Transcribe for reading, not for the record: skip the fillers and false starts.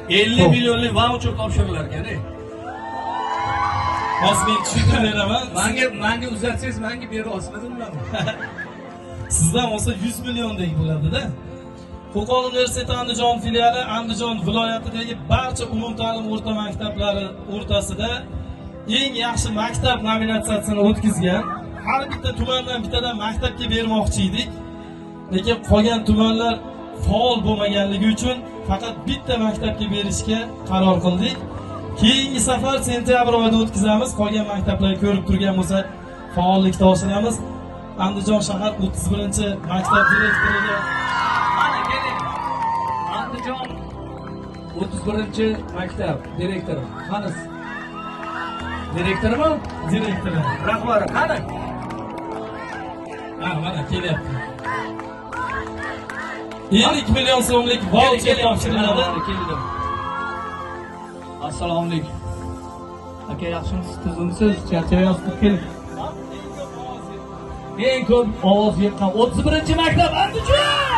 50 millionlik voucher topshirilar ekan. Hozir men tushuntirib beraman. Menga uzatsangiz, menga bera olsmadimmi? Sizdan olsa 100 milliondek bo'ladi-da. Qo'qon universiteti Andijon filiali Andijon viloyatidagi barcha umumta'lim o'rta maktablari o'rtasida eng yaxshi maktab nominatsiyasini o'tkazgan. Har bitta tumandan bittadan maktabga bermoqchi edik. Lekin qolgan tumanlar faol bo'lmaganligi uchun faqat bitta maktabga berishga qaror qildik. Keyingi safar sentyabr oyida o'tkazamiz. Qolgan maktablarni ko'rib turgan bo'lsak, faollikda oshiramiz. Andijon shahar 31-maktab direktoriga Mana keling. Andijon 31-maktab direktori. Qanisi? Direktormi? direktori. Rahbari qani? Mana kelyapti. 50 million so'mlik voucher topshiriladi. Keldim. Assalomu alaykum. Aka, yaxshimisiz? Tuzimsiz? Charchayapsiz? Keling. Eng ko'p ovoz yiqqan 31-maktab Andijon!